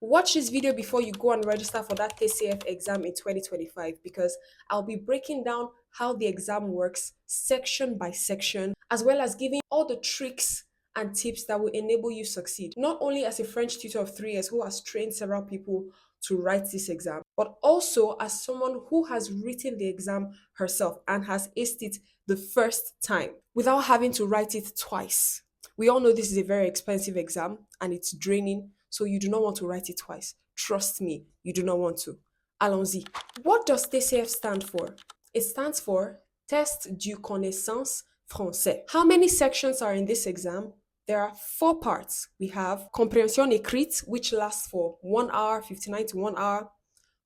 Watch this video before you go and register for that TCF exam in 2025 because I'll be breaking down how the exam works section by section, as well as giving all the tricks and tips that will enable you succeed. Not only as a French tutor of 3 years who has trained several people to write this exam, but also as someone who has written the exam herself and has aced it the first time without having to write it twice. We all know this is a very expensive exam and it's draining, so you do not want to write it twice. Trust me, you do not want to. Allons-y. What does TCF stand for? It stands for Test du Connaissance Français. How many sections are in this exam? There are 4 parts. We have comprehension écrite, which lasts for 1 hour, 59 to 1 hour.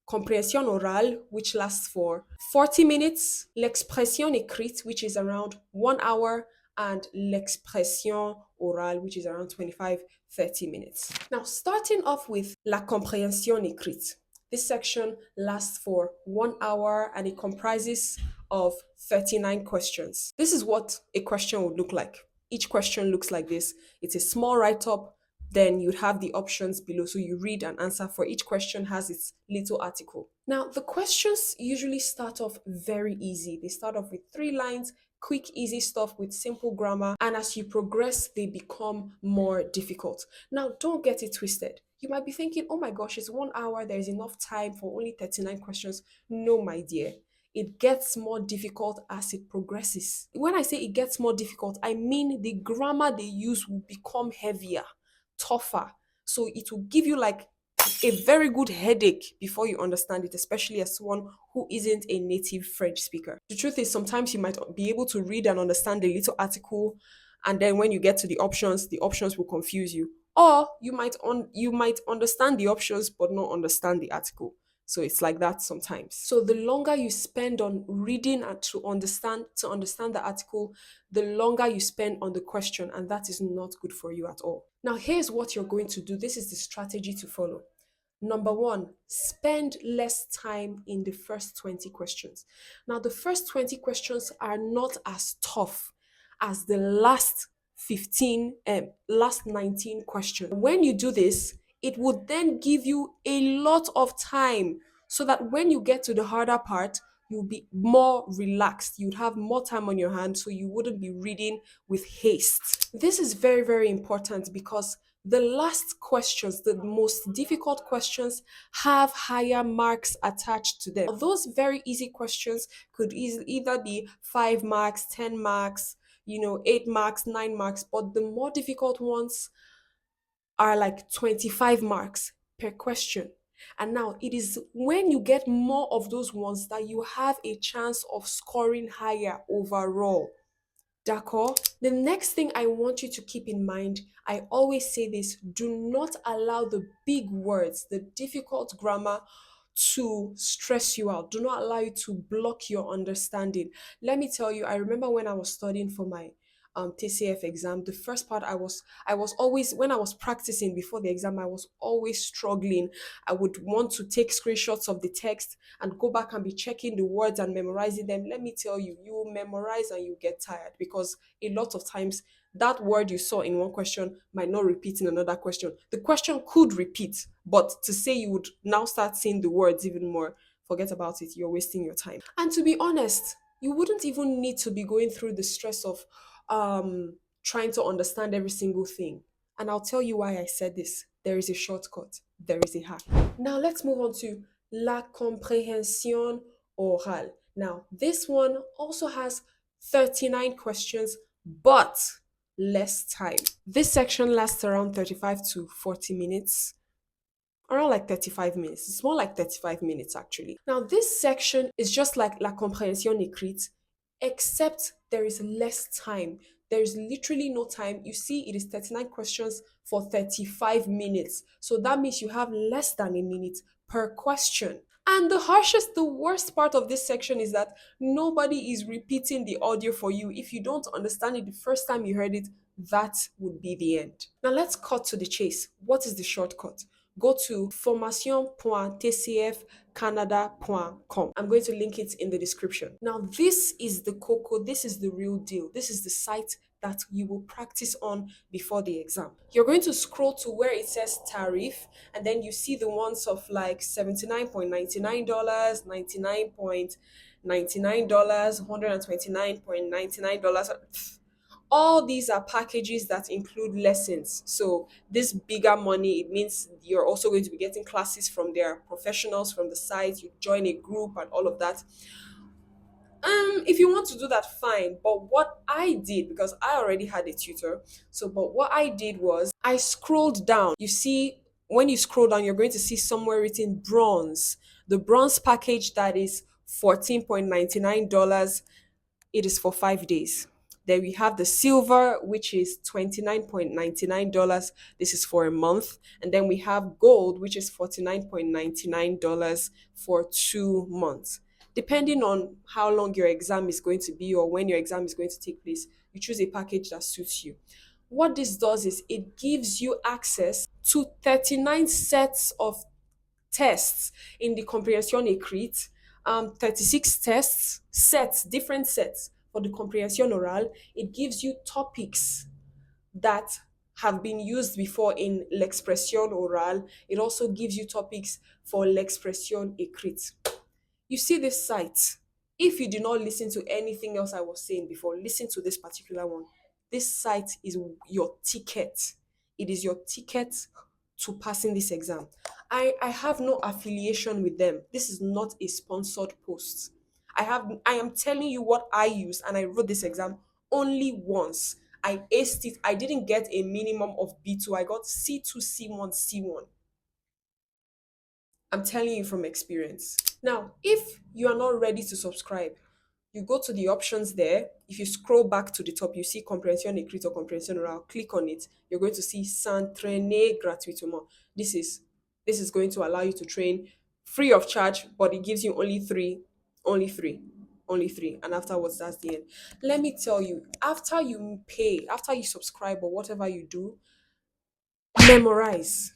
Comprehension orale, which lasts for 40 minutes. L'expression écrite, which is around 1 hour. And l'expression orale, which is around 25-30 minutes. Now, starting off with la compréhension écrite. This section lasts for 1 hour and it comprises of 39 questions. This is what a question would look like. Each question looks like this. It's a small write-up, then you'd have the options below. So you read and answer for each question has its little article. Now, the questions usually start off very easy. They start off with 3 lines, quick, easy stuff with simple grammar. And as you progress, they become more difficult. Now, don't get it twisted. You might be thinking, oh my gosh, it's 1 hour. There's enough time for only 39 questions. No, my dear. It gets more difficult as it progresses. When I say it gets more difficult, I mean the grammar they use will become heavier, tougher. So it will give you like a very good headache before you understand it, especially as someone who isn't a native French speaker. The truth is, sometimes you might be able to read and understand a little article, and then when you get to the options will confuse you. Or you might understand the options but not understand the article. So it's like that sometimes. So the longer you spend on reading and to understand the article, the longer you spend on the question, and that is not good for you at all. Now, here's what you're going to do. This is the strategy to follow. Number one, spend less time in the first 20 questions. Now, the first 20 questions are not as tough as the last 19 questions. When you do this, it would then give you a lot of time so that when you get to the harder part, you'll be more relaxed. You'd have more time on your hands, so you wouldn't be reading with haste. This is very, very important because the last questions, the most difficult questions, have higher marks attached to them. Those very easy questions could either be 5 marks, 10 marks, 8 marks, 9 marks, but the more difficult ones are like 25 marks per question. And now it is when you get more of those ones that you have a chance of scoring higher overall. D'accord? The next thing I want you to keep in mind, I always say this, do not allow the big words, the difficult grammar to stress you out. Do not allow it to block your understanding. Let me tell you, I remember when I was studying for my TCF exam, the first part I was always, when I was practicing before the exam, I was always struggling. I would want to take screenshots of the text and go back and be checking the words and memorizing them. Let me tell you, you will memorize and you get tired because a lot of times that word you saw in one question might not repeat in another question. The question could repeat, but to say you would now start seeing the words even more, forget about it. You're wasting your time. And to be honest, you wouldn't even need to be going through the stress of trying to understand every single thing. And I'll tell you why I said this. There is a shortcut, there is a hack. Now let's move on to la comprehension orale. Now, this one also has 39 questions, but less time. This section lasts around 35 to 40 minutes. Around like 35 minutes. It's more like 35 minutes actually. Now, this section is just like la comprehension écrite, except there is less time. There is literally no time. You see, it is 39 questions for 35 minutes. So that means you have less than a minute per question. And the worst part of this section is that nobody is repeating the audio for you. If you don't understand it the first time you heard it, that would be the end. Now let's cut to the chase. What is the shortcut? Go to formation.tcfcanada.com. I'm going to link it in the description. Now, this is the cocoa, this is the real deal. This is the site that you will practice on before the exam. You're going to scroll to where it says tariff, and then you see the ones of like $79.99, $99.99, $129.99. All these are packages that include lessons. So this bigger money, it means you're also going to be getting classes from their professionals from the site. You join a group and all of that. If you want to do that, fine. But what I did, because I already had a tutor, but what I did was I scrolled down. You see, when you scroll down, you're going to see somewhere written bronze. The bronze package that is $14.99, it is for 5 days. Then we have the silver, which is $29.99. This is for a month. And then we have gold, which is $49.99 for 2 months. Depending on how long your exam is going to be or when your exam is going to take place, you choose a package that suits you. What this does is it gives you access to 39 sets of tests in the comprehension écrite, 36 different sets for the comprehension oral. It gives you topics that have been used before in l'expression orale. It also gives you topics for l'expression écrite. You see this site. If you did not listen to anything else I was saying before, listen to this particular one. This site is your ticket. It is your ticket to passing this exam. I have no affiliation with them. This is not a sponsored post. I am telling you what I use, and I wrote this exam only once. I aced it. I didn't get a minimum of B2. I got C2, C1, C1. I'm telling you from experience. Now, if you are not ready to subscribe, you go to the options there. If you scroll back to the top, you see comprehension écrite or comprehension oral. Click on it. You're going to see s'entraîner gratuitement. This is going to allow you to train free of charge, but it gives you only three, and afterwards that's the end. Let me tell you, after you pay, after you subscribe or whatever you do, memorize,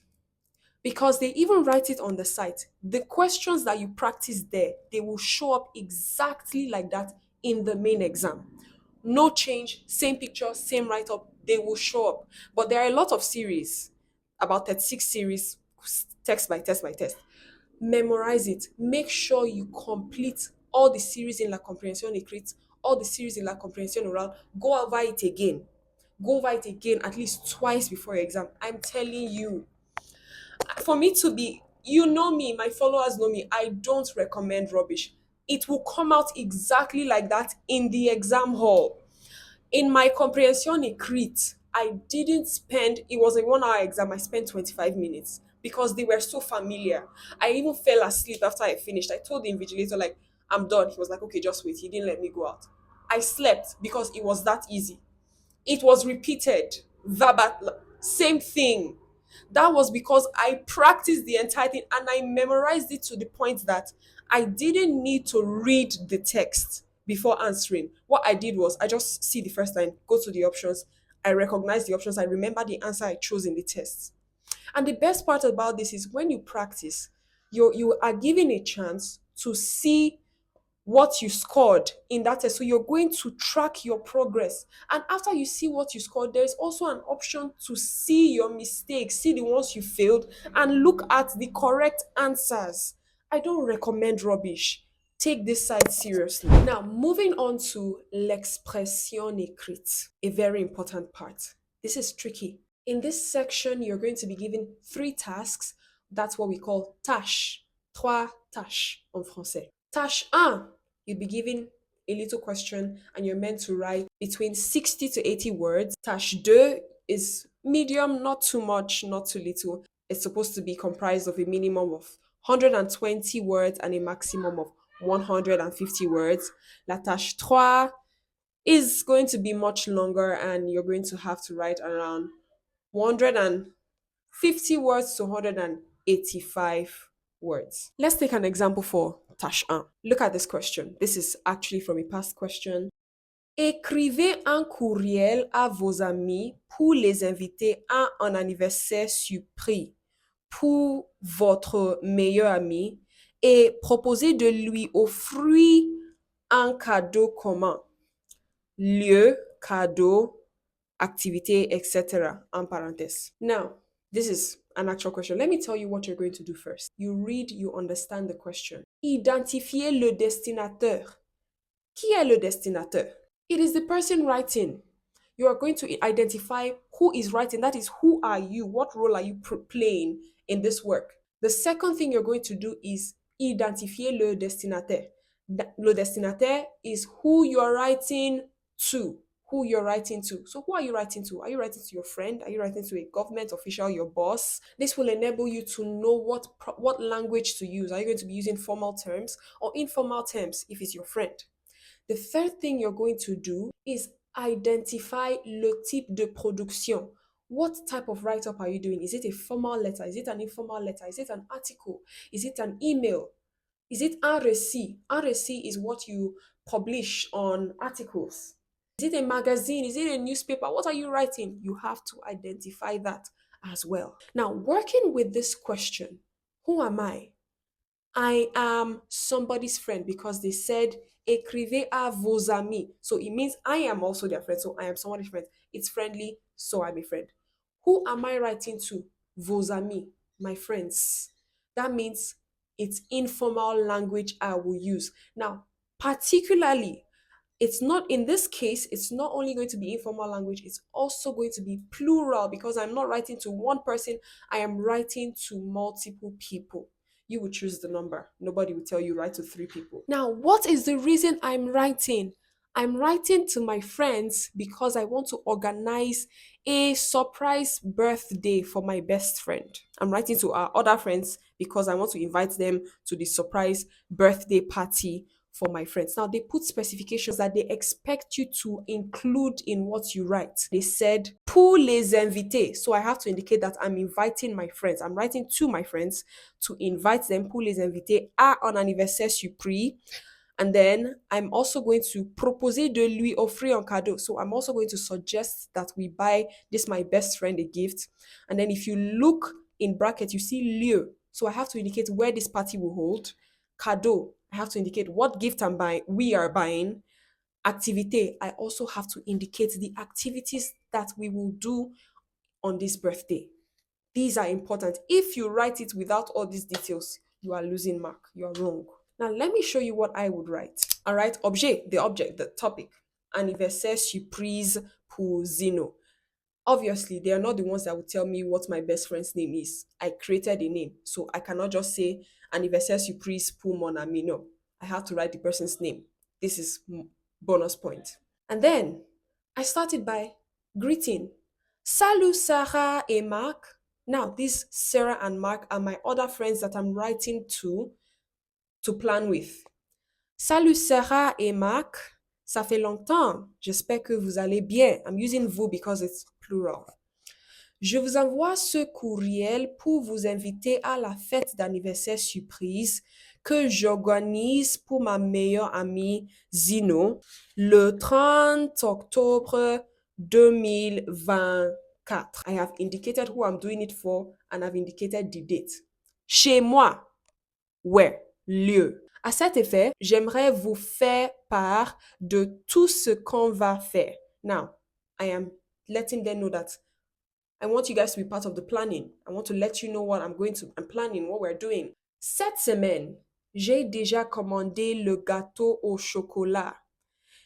because they even write it on the site. The questions that you practice there, they will show up exactly like that in the main exam. No change, same picture, same write up, they will show up. But there are a lot of series, about 36 series, text by text by text. Memorize it. Make sure you complete all the series in La Comprehension écrite, all the series in La Comprehension orale. Go over it again. Go over it again at least twice before your exam. I'm telling you, for me to be, you know me, my followers know me, I don't recommend rubbish. It will come out exactly like that in the exam hall. In my comprehension écrite, I didn't spend, it was a 1 hour exam, I spent 25 minutes because they were so familiar. I even fell asleep after I finished. I told the invigilator, like, I'm done. He was like, okay, just wait. He didn't let me go out. I slept because it was that easy. It was repeated, verbatim, same thing. That was because I practiced the entire thing and I memorized it to the point that I didn't need to read the text before answering. What I did was I just see the first line, go to the options, I recognize the options, I remember the answer I chose in the test. And the best part about this is when you practice, you are given a chance to see what you scored in that test. So you're going to track your progress. And after you see what you scored, there's also an option to see your mistakes, see the ones you failed, and look at the correct answers. I don't recommend rubbish. Take this side seriously. Now, moving on to l'expression écrite, a very important part. This is tricky. In this section, you're going to be given 3 tasks. That's what we call tâches. Trois tâches en français. Tâche 1, you'll be given a little question and you're meant to write between 60 to 80 words. Tâche 2 is medium, not too much, not too little. It's supposed to be comprised of a minimum of 120 words and a maximum of 150 words. La tâche 3 is going to be much longer and you're going to have to write around 150 words to 185 words. Let's take an example for tâche 1. Look at this question. This is actually from a past question. Écrivez un courriel à vos amis pour les inviter à un anniversaire surpris pour votre meilleur ami et proposez de lui offrir un cadeau commun. Lieu, cadeau, activité, etc. en parenthèse. Now, this is an actual question. Let me tell you what you're going to do first. You read, you understand the question. Identifiez le destinateur. Qui est le destinateur? It is the person writing. You are going to identify who is writing. That is, who are you? What role are you playing in this work? The second thing you're going to do is identifier le destinataire. Le destinataire is who you're writing to. Who you're writing to. So who are you writing to? Are you writing to your friend? Are you writing to a government official, your boss? This will enable you to know what language to use. Are you going to be using formal terms or informal terms if it's your friend? The third thing you're going to do is identify le type de production. What type of write-up are you doing? Is it a formal letter? Is it an informal letter? Is it an article? Is it an email? Is it un récit? Un récit is what you publish on articles. Is it a magazine? Is it a newspaper? What are you writing? You have to identify that as well. Now, working with this question, who am I? I am somebody's friend because they said écrivez à vos amis. So it means I am also their friend. So I am somebody's friend. It's friendly, so I'm a friend. Who am I writing to? Vos amis, my friends. That means it's informal language I will use. Now, particularly, it's not in this case, it's not only going to be informal language, it's also going to be plural because I'm not writing to one person, I am writing to multiple people. You would choose the number. Nobody will tell you write to 3 people. Now, what is the reason I'm writing? I'm writing to my friends because I want to organize a surprise birthday for my best friend. I'm writing to our other friends because I want to invite them to the surprise birthday party for my friends. Now, they put specifications that they expect you to include in what you write. They said, pour les invités. So I have to indicate that I'm inviting my friends. I'm writing to my friends to invite them, pour les invités à un anniversaire surpris. And then I'm also going to proposer de lui offrir un cadeau. So I'm also going to suggest that we buy this my best friend a gift. And then if you look in brackets, you see lieu. So I have to indicate where this party will hold. Cadeau, I have to indicate what gift I'm buying, we are buying. Activité, I also have to indicate the activities that we will do on this birthday. These are important. If you write it without all these details, you are losing mark. You are wrong. Now, let me show you what I would write. All right, objet, the object, the topic. Anniversaire surprise pour Zino. Obviously, they are not the ones that will tell me what my best friend's name is. I created a name, so I cannot just say anniversaire surprise pour mon ami. No, I have to write the person's name. This is bonus point. And then I started by greeting. Salut Sarah et Mark. Now, these Sarah and Mark are my other friends that I'm writing to plan with. Salut Sarah et Mark. Ça fait longtemps. J'espère que vous allez bien. I'm using vous because it's plural. Je vous envoie ce courriel pour vous inviter à la fête d'anniversaire surprise que j'organise pour ma meilleure amie Zino le 30 octobre 2024. I have indicated who I'm doing it for and I've indicated the date. Chez moi, where, lieu. À cet effet, j'aimerais vous faire part de tout ce qu'on va faire. Now, I am letting them know that I want you guys to be part of the planning. I want to let you know what I'm planning, what we're doing. Cette semaine, j'ai déjà commandé le gâteau au chocolat,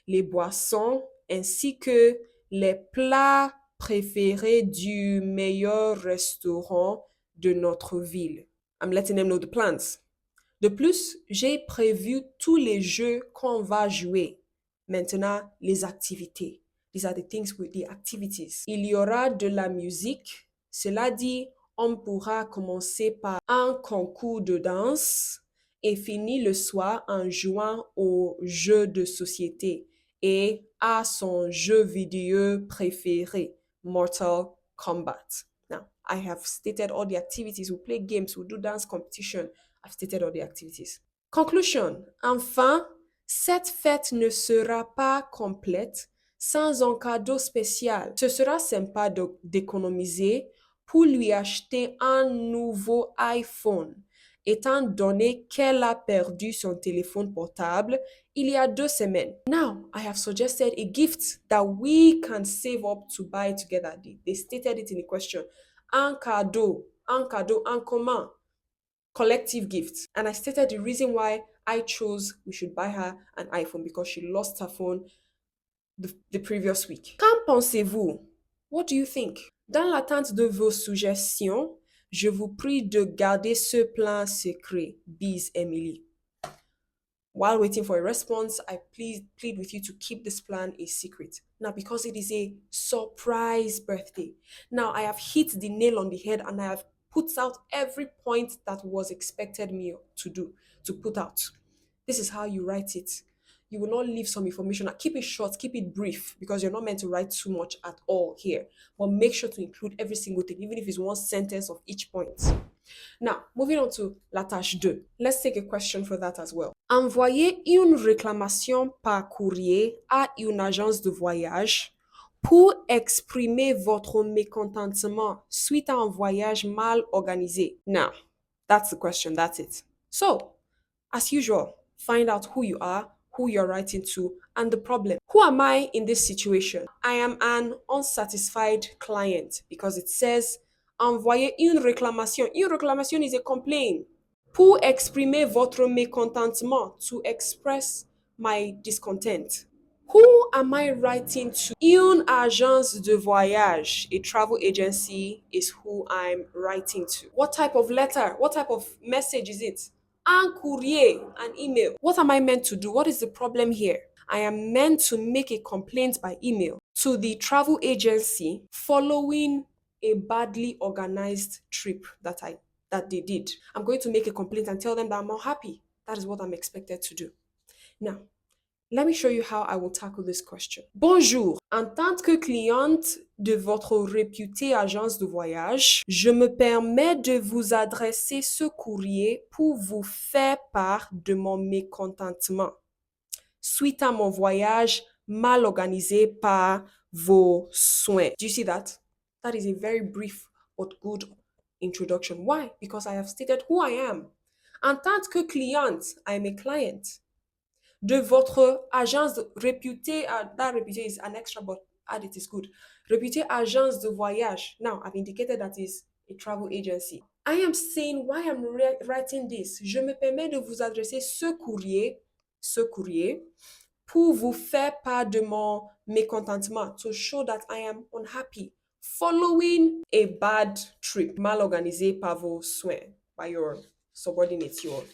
les boissons, ainsi que les plats préférés du meilleur restaurant de notre ville. I'm letting them know the plans. De plus, j'ai prévu tous les jeux qu'on va jouer. Maintenant, les activités. These are the things with the activities. Il y aura de la musique. Cela dit, on pourra commencer par un concours de danse et finir le soir en jouant au jeu de société et à son jeu vidéo préféré, Mortal Kombat. Now, I have stated all the activities. We'll play games, we'll do dance competition. I've stated all the activities. Conclusion. Enfin, cette fête ne sera pas complète sans un cadeau spécial. Ce sera sympa d'économiser pour lui acheter un nouveau iPhone étant donné qu'elle a perdu son téléphone portable il y a 2 semaines. Now, I have suggested a gift that we can save up to buy together. They stated it in the question. Un cadeau, en commun, collective gift. And I stated the reason why I chose we should buy her an iPhone because she lost her phone the previous week. Qu'en pensez-vous? What do you think? Dans l'attente de vos suggestions, je vous prie de garder ce plan secret. Bis, Emily. While waiting for a response, I plead with you to keep this plan a secret. Now, because it is a surprise birthday. Now, I have hit the nail on the head and I have put out every point that was expected me to put out. This is how you write it. You will not leave some information. Keep it short, keep it brief, because you're not meant to write too much at all here. But make sure to include every single thing, even if it's one sentence of each point. Now, moving on to la tâche 2. Let's take a question for that as well. Envoyez une réclamation par courrier à une agence de voyage pour exprimer votre mécontentement suite à un voyage mal organisé. Now, that's the question, that's it. So, as usual, find out who you are, who you're writing to, and the problem. Who am I in this situation? I am an unsatisfied client because it says envoyer une réclamation. Une réclamation is a complaint. Pour exprimer votre mécontentement, to express my discontent. Who am I writing to? Une agence de voyage, a travel agency, is who I'm writing to. What type of letter? What type of message is it? Un courrier, an email. What am I meant to do? What is the problem here? I am meant to make a complaint by email to the travel agency following a badly organized trip that they did. I'm going to make a complaint and tell them that I'm unhappy. That is what I'm expected to do. Now, let me show you how I will tackle this question. Bonjour, en tant que cliente de votre réputée agence de voyage, je me permets de vous adresser ce courrier pour vous faire part de mon mécontentement suite à mon voyage mal organisé par vos soins. Do you see that? That is a very brief but good introduction. Why? Because I have stated who I am. En tant que cliente, I am a client. De votre agence réputée, that réputée is an extra, but add it is good. Réputée agence de voyage. Now, I've indicated that is a travel agency. I am saying why I'm writing this. Je me permets de vous adresser ce courrier, pour vous faire part de mon mécontentement, to show that I am unhappy following a bad trip mal organisé par vos soins, by your subordinates, your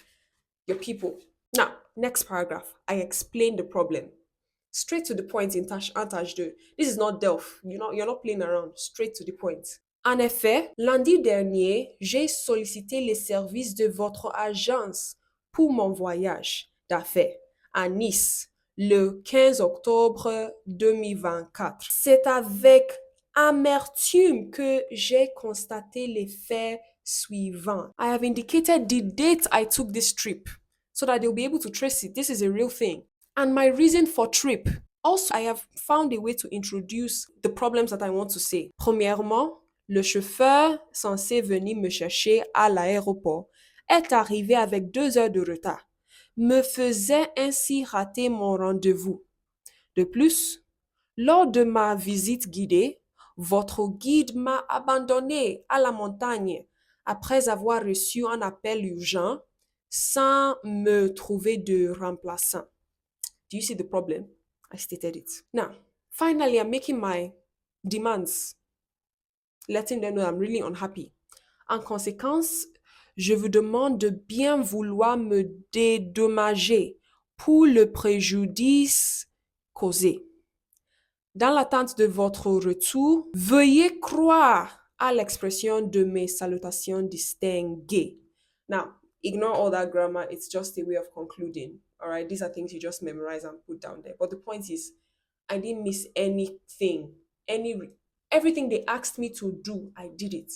people. Now, next paragraph, I explain the problem. Straight to the point in tâche 1, tâche 2. This is not DELF. You're not playing around. Straight to the point. En effet, lundi dernier, j'ai sollicité les services de votre agence pour mon voyage d'affaires à Nice le 15 octobre 2024. C'est avec amertume que j'ai constaté les faits suivants. I have indicated the date I took this trip so that they'll be able to trace it. This is a real thing. And my reason for trip. Also, I have found a way to introduce the problems that I want to say. Premièrement, le chauffeur censé venir me chercher à l'aéroport est arrivé avec 2 heures de retard, me faisait ainsi rater mon rendez-vous. De plus, lors de ma visite guidée, votre guide m'a abandonné à la montagne après avoir reçu un appel urgent sans me trouver de remplaçant. Do you see the problem? I stated it. Now, finally, I'm making my demands, letting them know I'm really unhappy. En conséquence, je vous demande de bien vouloir me dédommager pour le préjudice causé. Dans l'attente de votre retour, veuillez croire à l'expression de mes salutations distinguées. Now, ignore all that grammar. It's just a way of concluding. All right, these are things you just memorize and put down there. But the point is, I didn't miss anything. Everything they asked me to do, I did it.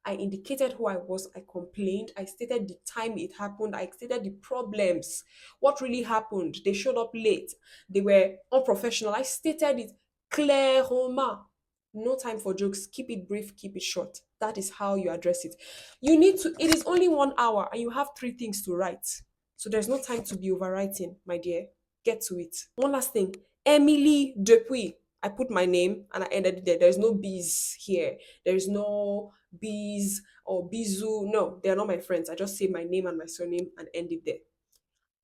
I indicated who I was. I complained. I stated the time it happened. I stated the problems. What really happened? They showed up late. They were unprofessional. I stated it clairement. No time for jokes. Keep it brief, keep it short. That is how you address it. You need to, it is only 1 hour and you have three things to write. So there's no time to be overwriting, my dear. Get to it. One last thing. Emily Depuis. I put my name and I ended it there. There's no bees here. There's no bees or bizu. No, they're not my friends. I just say my name and my surname and end it there.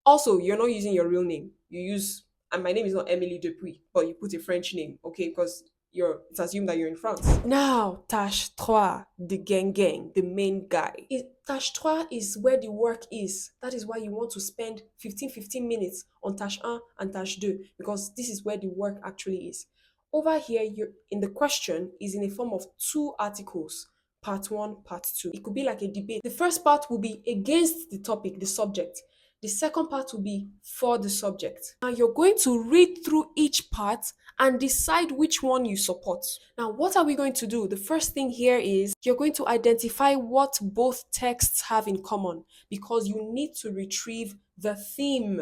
Also, you're not using your real name. You use, and my name is not Emily Depuis, but you put a French name, okay? Because it's assumed that you're in France. Now, tâche 3, the gang, the main guy. Tâche 3 is where the work is. That is why you want to spend 15 minutes on tâche 1 and tâche 2, because this is where the work actually is. Over here, you're in the question is in a form of two articles, part 1, part 2. It could be like a debate. The first part will be against the topic, the subject. The second part will be for the subject. Now you're going to read through each part and decide which one you support. Now, what are we going to do? The first thing here is you're going to identify what both texts have in common, because you need to retrieve the theme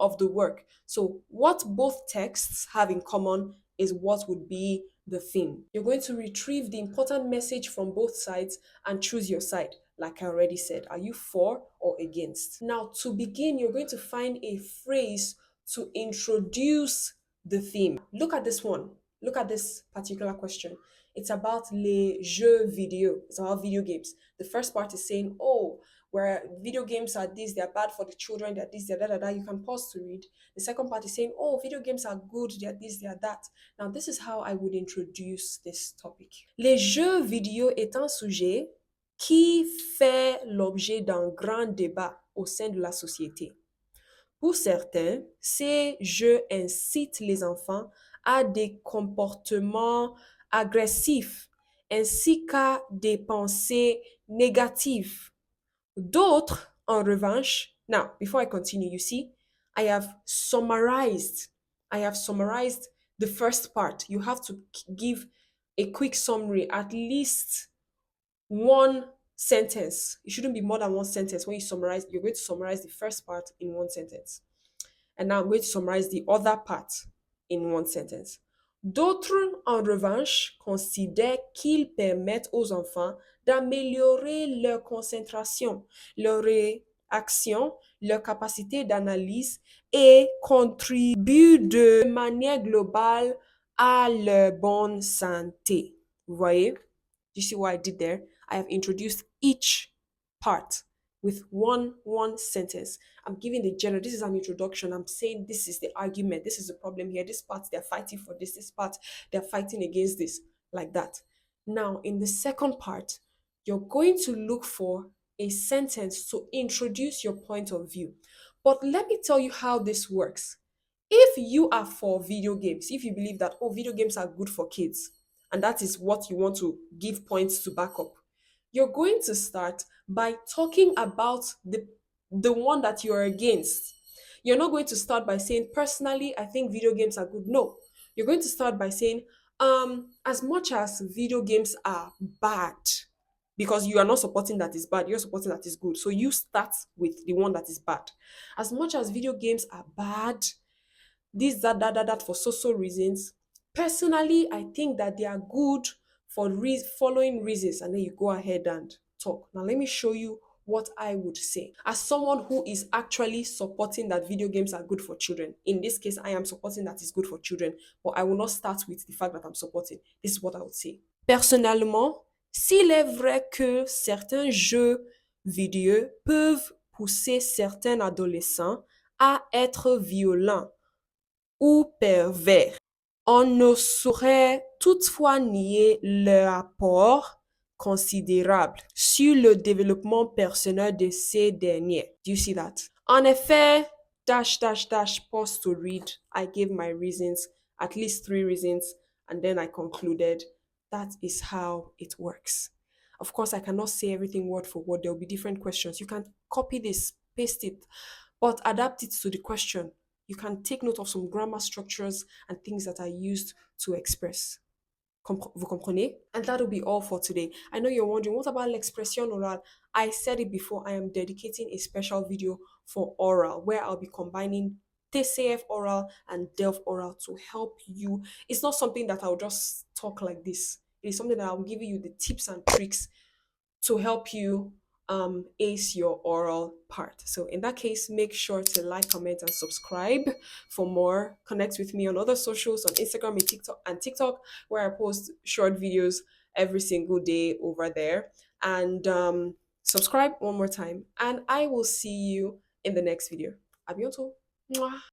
of the work. So, what both texts have in common is what would be the theme. You're going to retrieve the important message from both sides and choose your side. Like I already said, are you for or against? Now, to begin, you're going to find a phrase to introduce the theme. Look at this one. Look at this particular question. It's about les jeux vidéo. It's about video games. The first part is saying, oh, where video games are this, they're bad for the children, they're this, they're that. You can pause to read. The second part is saying, oh, video games are good, they're this, they're that. Now, this is how I would introduce this topic. Les jeux vidéo est un sujet qui fait l'objet d'un grand débat au sein de la société. Pour certains, ces jeux incitent les enfants à des comportements agressifs ainsi qu'à des pensées négatives. D'autres, en revanche, now, before I continue, you see, I have summarized. The first part. You have to give a quick summary, at least one sentence. It shouldn't be more than one sentence. When you summarize, you're going to summarize the first part in one sentence. And now I'm going to summarize the other part in one sentence. D'autres, en revanche, considèrent qu'ils permettent aux enfants d'améliorer leur concentration, leur réaction, leur capacité d'analyse et contribuent de manière globale à leur bonne santé. Vous voyez? Do you see what I did there? I have introduced each part with one sentence. I'm giving the general, this is an introduction. I'm saying this is the argument, this is the problem here. This part they're fighting for this part they're fighting against this, like that. Now, in the second part, you're going to look for a sentence to introduce your point of view. But let me tell you how this works. If you are for video games, if you believe that, oh, video games are good for kids, and that is what you want to give points to back up, you're going to start by talking about the one that you're against. You're not going to start by saying, personally, I think video games are good. No, you're going to start by saying, as much as video games are bad, because you are not supporting that is bad, you're supporting that is good. So you start with the one that is bad. As much as video games are bad, this, that, for so reasons. Personally, I think that they are good for following reasons, and then you go ahead and talk. Now, let me show you what I would say. As someone who is actually supporting that video games are good for children, in this case, I am supporting that it's good for children, but I will not start with the fact that I'm supporting. This is what I would say. Personnellement, s'il est vrai que certains jeux vidéo peuvent pousser certains adolescents à être violents ou pervers, on ne saurait toutefois nier leur apport considérable sur le développement personnel de ces derniers. Do you see that? En effet, pause to read. I gave my reasons, at least 3 reasons, and then I concluded that is how it works. Of course, I cannot say everything word for word. There will be different questions. You can copy this, paste it, but adapt it to the question. You can take note of some grammar structures and things that are used to express. Vous comprenez? And that'll be all for today. I know you're wondering, what about l'expression orale? I said it before, I am dedicating a special video for oral where I'll be combining TCF oral and DELF oral to help you. It's not something that I'll just talk like this. It is something that I'll give you the tips and tricks to help you ace your oral part. So in that case, make sure to like, comment, and subscribe for more. Connect with me on other socials on Instagram and TikTok, where I post short videos every single day over there. And subscribe one more time. And I will see you in the next video. A bientôt. Mwah.